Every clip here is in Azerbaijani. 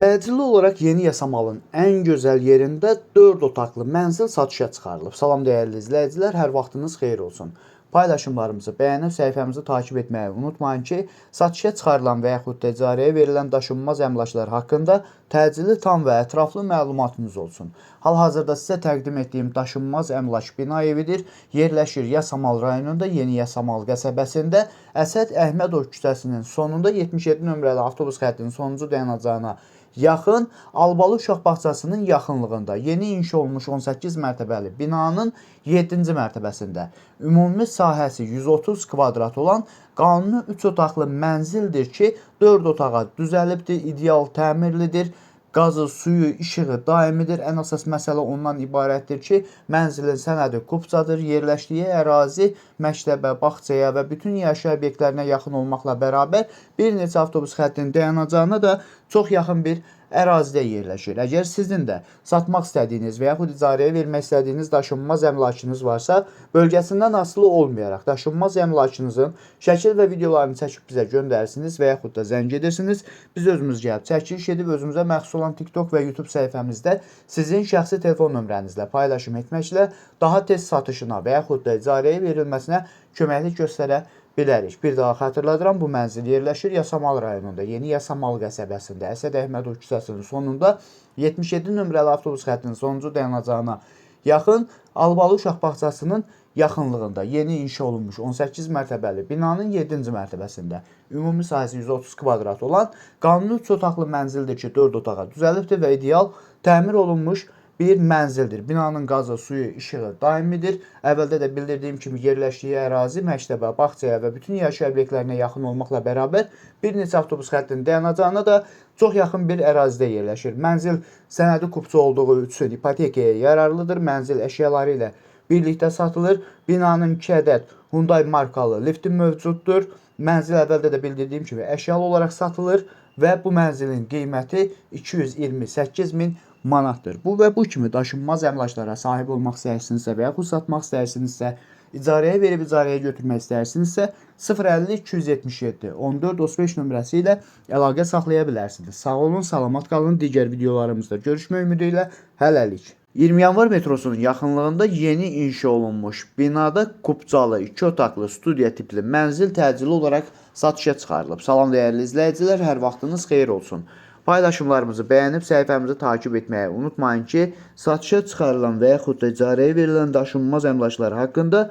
Təcili olaraq Yeni Yasamalın ən gözəl yerində 4 otaqlı mənzil satışa çıxarılıb. Salam dəyərli izləyicilər, hər vaxtınız xeyir olsun. Paylaşımlarımızı bəyənib səhifəmizi takib etməyi unutmayın ki, satışa çıxarılan və yaxud da icarəyə verilən daşınmaz əmlaklar haqqında təcili, tam və ətraflı məlumatınız olsun. Hal-hazırda sizə təqdim etdiyim daşınmaz əmlak bina evidir. Yerləşir Yasamal rayonunda Yeni Yasamal qəsəbəsində Əsəd Əhmədov küçəsinin sonunda 77 nömrəli avtobus xəttinin sonuncu dayanacağına yaxın Albalı uşaq bağçasının yaxınlığında yeni inşa olmuş 18 mərtəbəli binanın 7-ci mərtəbəsində ümumi sahəsi 130 kvadrat olan qanuni 3 otaqlı mənzildir ki, 4 otağa düzəlibdir, ideal təmirlidir. Qazı, suyu, işığı daimidir. Ən əsas məsələ ondan ibarətdir ki, mənzilin sənədi kupçadır. Yerləşdiyi ərazi məktəbə, bağçaya və bütün yaşayış obyektlərinə yaxın olmaqla bərabər bir neçə avtobus xəttinin dayanacağına da çox yaxın bir ərazidə yerləşir. Əgər sizin də satmaq istədiyiniz və yaxud icarəyə vermək istədiyiniz daşınmaz əmlakınız varsa, bölgəsindən asılı olmayaraq daşınmaz əmlakınızın şəkil və videolarını çəkib bizə göndərirsiniz və yaxud da zəng edirsiniz. Biz özümüz gəlib çəkiliş edib özümüzə məxsus olan TikTok və YouTube səhifəmizdə sizin şəxsi telefon nömrənizlə paylaşım etməklə daha tez satışına və yaxud da icarəyə verilməsinə köməklik göstərə bilərik. Bir daha xatırladıram, bu mənzil yerləşir Yasamal rayonunda, Yeni Yasamal qəsəbəsində, Əsəd Əhmədov küçəsinin sonunda 77 nömrəli avtobus xəttinin sonuncu dayanacağına yaxın Albalı uşaq bağçasının yaxınlığında yeni inşa olunmuş 18 mərtəbəli binanın 7-ci mərtəbəsində ümumi sahəsi 130 kvadrat olan qanuni 3 otaqlı mənzildir ki, 4 otağa düzəlibdir və ideal təmir olunmuş bir mənzildir. Binanın qazı, suyu, işığı daimidir. Əvvəldə də bildirdiyim kimi yerləşdiyi ərazi məktəbə, bağçaya və bütün yaşayış obyektlərinə yaxın olmaqla bərabər bir neçə avtobus xəttinin dayanacağına da çox yaxın bir ərazidə yerləşir. Mənzil sənədi kupçu olduğu üçün ipotekaya yararlıdır. Mənzil əşyaları ilə birlikdə satılır. Binanın 2 ədəd Hyundai markalı lifti mövcuddur. Mənzil əvvəldə də bildirdiyim kimi əşyalı olaraq satılır və bu mənzilin qiyməti 228 min manatdır. Bu və bu kimi daşınmaz əmlaklara sahib olmaq istəyirsinizsə və yaxud satmaq istəyirsinizsə, icarəyə verib icarəyə götürmək istəyirsinizsə 050 277 14 35 nömrəsi ilə əlaqə saxlaya bilərsiniz. Sağ olun, salamat qalın. Digər videolarımızda görüşmək ümidi ilə hələlik. 20 yanvar metrosunun yaxınlığında yeni inşa olunmuş binada kupçalı 2 otaqlı studiya tipli mənzil təcili olaraq satışa çıxarılıb. Salam dəyərli izləyicilər, hər vaxtınız xeyir olsun. Paylaşımlarımızı bəyənib səhifəmizi takib etməyi unutmayın ki, satışa çıxarılan və yaxud da icarəyə verilən daşınmaz əmlaklar haqqında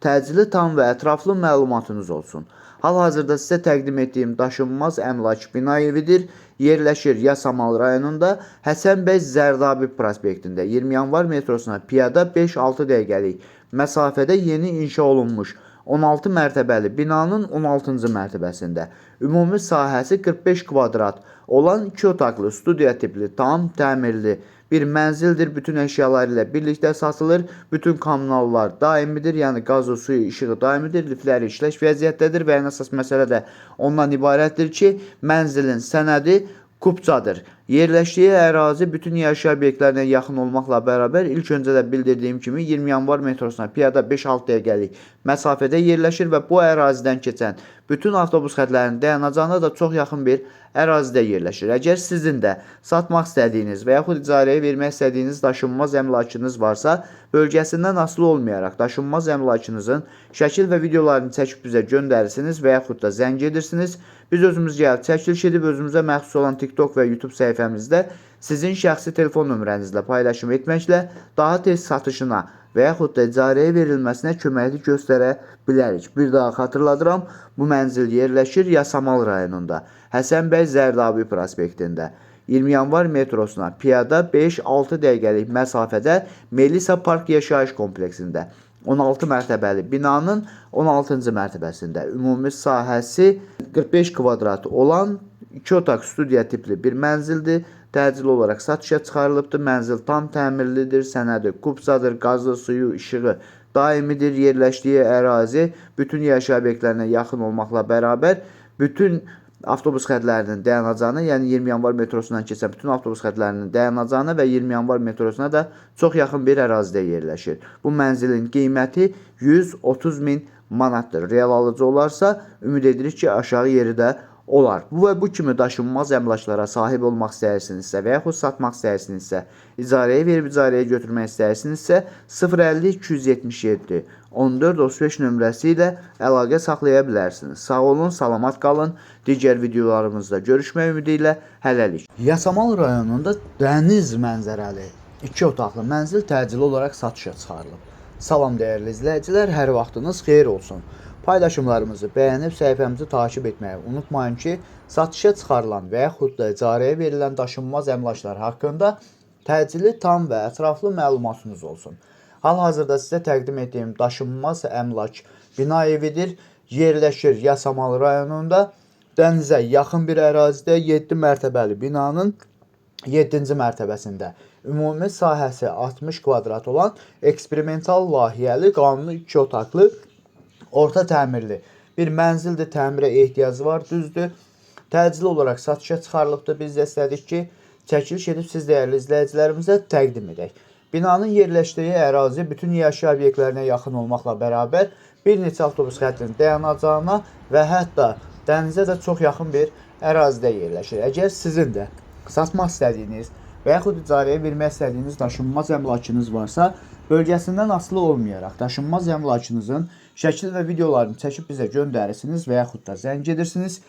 təcili, tam və ətraflı məlumatınız olsun. Hal-hazırda sizə təqdim etdiyim daşınmaz əmlak bina evidir. Yerləşir Yasamal rayonunda Həsən bəy Zərdabi prospektində 20 yanvar metrosuna piyada 5-6 dəqiqəlik məsafədə yeni inşa olunmuş 16 mərtəbəli binanın 16-cı mərtəbəsində ümumi sahəsi 45 kvadrat olan 2 otaqlı studiya tipli tam təmirli bir mənzildir. Bütün əşyaları ilə birlikdə satılır. Bütün kommunallar daimidir, yəni qazı, suyu, işığı daimidir. Liftləri işləş vəziyyətdədir və ən əsas məsələ də ondan ibarətdir ki, mənzilin sənədi kupçadır. Yerləşdiyi ərazi bütün yaşayış obyektlərinə yaxın olmaqla bərabər ilk öncə də bildirdiyim kimi 20 yanvar metrosuna piyada 5-6 dəqiqəlik məsafədə yerləşir və bu ərazidən keçən bütün avtobus xəttlərinin dayanacağına da çox yaxın bir ərazidə yerləşir. Əgər sizin də satmaq istədiyiniz və yaxud icarəyə vermək istədiyiniz daşınmaz əmlakınız varsa, bölgəsindən asılı olmayaraq daşınmaz əmlakınızın şəkil və videolarını çəkib bizə göndərirsiniz və yaxud da zəng edirsiniz. Biz özümüz gəlib çəkiliş edib özümüzə məxsus olan TikTok və YouTube səhifəmizdə sizin şəxsi telefon nömrənizlə paylaşım etməklə daha tez satışına və yaxud da icarəyə verilməsinə köməklik göstərə bilərik. Bir daha xatırladıram, bu mənzil yerləşir Yasamal rayonunda, Həsən bəy Zərdabi prospektində. 20 yanvar metrosuna piyada 5-6 dəqiqəlik məsafədə Melisa Park yaşayış kompleksində 16 mərtəbəli binanın 16-cı mərtəbəsində ümumi sahəsi 45 kvadrat olan 2 otaq studiya tipli bir mənzildir. Təcili olaraq satışa çıxarılıbdır. Mənzil tam təmirlidir, sənədi kupçadır, qazı, suyu, işığı daimidir. Yerləşdiyi ərazi bütün yaşayış obyektlərinə yaxın olmaqla bərabər bütün avtobus xəttlərinin dayanacağına, yəni 20 yanvar metrosundan keçən bütün avtobus xəttlərinin dayanacağına və 20 yanvar metrosuna da çox yaxın bir ərazidə yerləşir. Bu mənzilin qiyməti 130 min manatdır. Real alıcı olarsa, ümid edirik ki, aşağı yeri də olar. Bu və bu kimi daşınmaz əmlaklara sahib olmaq istəyirsinizsə və yaxud satmaq istəyirsinizsə, icarəyə verib icarəyə götürmək istəyirsinizsə 050 277 14 35 nömrəsi ilə əlaqə saxlaya bilərsiniz. Sağ olun, salamat qalın. Digər videolarımızda görüşmək ümidi ilə hələlik. Yasamal rayonunda dəniz mənzərəli 2 otaqlı mənzil təcili olaraq satışa çıxarılıb. Salam dəyərli izləyicilər, hər vaxtınız xeyir olsun. Paylaşımlarımızı bəyənib səhifəmizi takib etməyi unutmayın ki, satışa çıxarılan və yaxud da icarəyə verilən daşınmaz əmlaklar haqqında təcili, tam və ətraflı məlumatınız olsun. Hal-hazırda sizə təqdim etdiyim daşınmaz əmlak bina evidir. Yerləşir Yasamal rayonunda, dənizə yaxın bir ərazidə 7 mərtəbəli binanın 7-ci mərtəbəsində. Ümumi sahəsi 60 kvadrat olan eksperimental layihəli, qanuni 2 otaqlı, orta təmirli bir mənzildir. Təmirə ehtiyacı var, düzdür. Təcili olaraq satışa çıxarılıbdır. Biz də istədik ki, çəkiliş edib siz dəyərli izləyicilərimizə təqdim edək. Binanın yerləşdiyi ərazi bütün yaşayış obyektlərinə yaxın olmaqla bərabər bir neçə avtobus xəttinin dayanacağına və hətta dənizə də çox yaxın bir ərazidə yerləşir. Əgər sizin də satmaq istədiyiniz və yaxud icarəyə vermək istədiyiniz daşınmaz əmlakınız varsa, bölgəsindən asılı olmayaraq daşınmaz əmlakınızın şəkil və videolarını çəkib bizə göndərirsiniz və yaxud da zəng edirsiniz.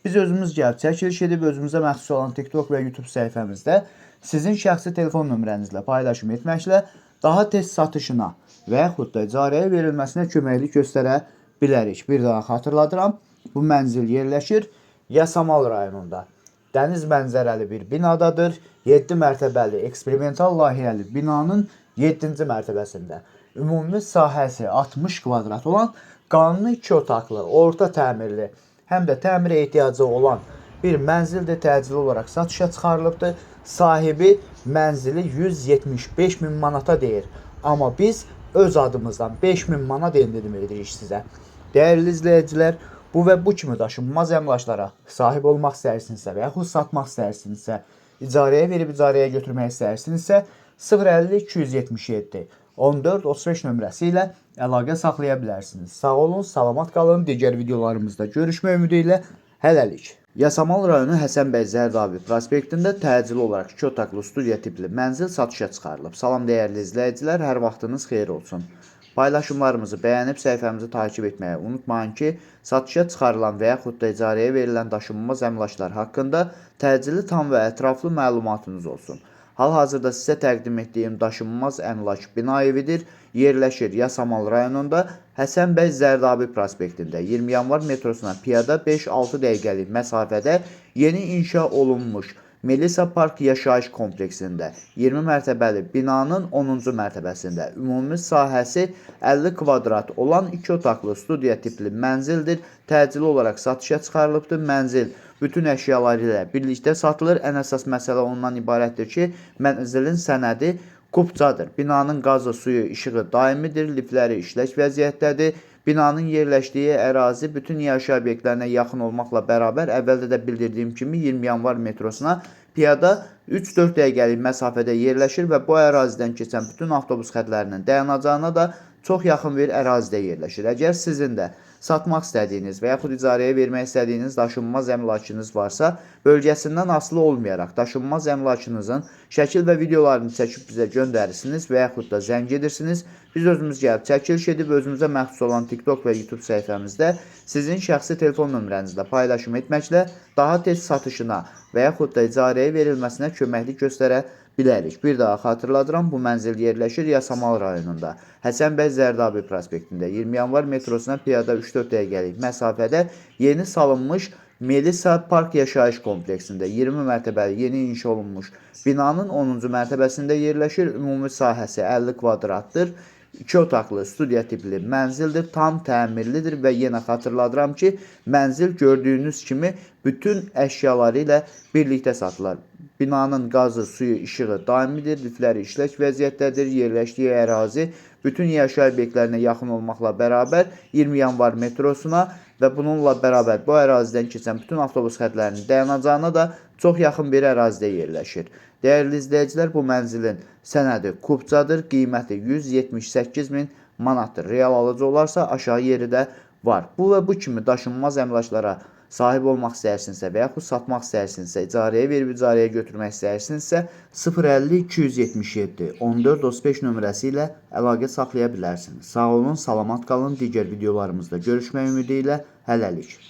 Biz özümüz gəlib çəkiliş edib özümüzə məxsus olan TikTok və YouTube səhifəmizdə sizin şəxsi telefon nömrənizlə paylaşım etməklə daha tez satışına və yaxud da icarəyə verilməsinə köməklik göstərə bilərik. Bir daha xatırladıram, bu mənzil yerləşir Yasamal rayonunda. Dəniz mənzərəli bir binadadır. 7 mərtəbəli eksperimental layihəli binanın 7-ci mərtəbəsində. Ümumi sahəsi 60 kvadrat olan qanuni 2 otaqlı, orta təmirli, həm də təmirə ehtiyacı olan bir mənzildir. Təcili olaraq satışa çıxarılıbdır. Sahibi mənzili 175 min manata deyir. Amma biz öz adımızdan 5 min manat endirim edirik sizə. Dəyərli izləyicilər, bu və bu kimi daşınmaz əmlaklara sahib olmaq istəyirsinizsə və yaxud satmaq istəyirsinizsə, icarəyə verib icarəyə götürmək istəyirsinizsə 050 277 14 35 nömrəsi ilə əlaqə saxlaya bilərsiniz. Sağ olun, salamat qalın. Digər videolarımızda görüşmək ümidi ilə hələlik. Yasamal rayonu Həsən bəy Zərdabi prospektində təcili olaraq 2 otaqlı studiya tipli mənzil satışa çıxarılıb. Salam dəyərli izləyicilər, hər vaxtınız xeyir olsun. Paylaşımlarımızı bəyənib səhifəmizi takib etməyi unutmayın ki, satışa çıxarılan və yaxud da icarəyə verilən daşınmaz əmlaklar haqqında təcili, tam və ətraflı məlumatınız olsun. Hal-hazırda sizə təqdim etdiyim daşınmaz əmlak bina evidir. Yerləşir Yasamal rayonunda Həsən bəy Zərdabi prospektində 20 yanvar metrosuna piyada 5-6 dəqiqəlik məsafədə yeni inşa olunmuş Melisa Park yaşayış kompleksində 20 mərtəbəli binanın 10-cu mərtəbəsində ümumi sahəsi 50 kvadrat olan 2 otaqlı studiya tipli mənzildir. Təcili olaraq satışa çıxarılıbdır. Mənzil bütün əşyaları ilə birlikdə satılır. Ən əsas məsələ ondan ibarətdir ki, mənzilin sənədi kupçadır. Binanın qazı, suyu, işığı daimidir. Lifləri işlək vəziyyətdədir. Binanın yerləşdiyi ərazi bütün yaşayış obyektlərinə yaxın olmaqla bərabər əvvəldə də bildirdiyim kimi 20 yanvar metrosuna piyada 3-4 dəqiqəlik məsafədə yerləşir və bu ərazidən keçən bütün avtobus xətlərinin dayanacağına da çox yaxın bir ərazidə yerləşir. Əgər sizin də satmaq istədiyiniz və yaxud icarəyə vermək istədiyiniz daşınmaz əmlakınız varsa, bölgəsindən asılı olmayaraq daşınmaz əmlakınızın şəkil və videolarını çəkib bizə göndərirsiniz və yaxud da zəng edirsiniz. Biz özümüz gəlib çəkiliş edib özümüzə məxsus olan TikTok və YouTube səhifəmizdə sizin şəxsi telefon nömrənizlə paylaşım etməklə daha tez satışına və yaxud da icarəyə verilməsinə köməklik göstərə bilərik. Bir daha xatırladıram, bu mənzil yerləşir Yasamal rayonunda Həsən bəy Zərdabi prospektində 20 yanvar metrosuna piyada 3-4 dəqiqəlik məsafədə yeni salınmış Melisa Park yaşayış kompleksində 20 mərtəbəli yeni inşa olunmuş binanın 10-cu mərtəbəsində yerləşir. Ümumi sahəsi 50 kvadratdır. 2 otaqlı studiya tipli mənzildir, tam təmirlidir və yenə xatırladıram ki, mənzil gördüyünüz kimi bütün əşyaları ilə birlikdə satılır. Binanın qazı, suyu, işığı daimidir, lifləri işlək vəziyyətdədir, yerləşdiyi ərazi bütün yaşayış obyektlərinə yaxın olmaqla bərabər 20 yanvar metrosuna və bununla bərabər bu ərazidən keçən bütün avtobus xətlərinin dayanacağına da çox yaxın bir ərazidə yerləşir. Dəyərli izləyicilər, bu mənzilin sənədi kupçadır, qiyməti 178 min manatdır. Real alıcı olarsa aşağı yeri də var. Bu və bu kimi daşınmaz əmlaklara sahib olmaq istəyirsinizsə və yaxud satmaq istəyirsinizsə, icarəyə verib icarəyə götürmək istəyirsinizsə 050 277 14 35 nömrəsi ilə əlaqə saxlaya bilərsiniz. Sağ olun, salamat qalın. Digər videolarımızda görüşmək ümidi ilə hələlik.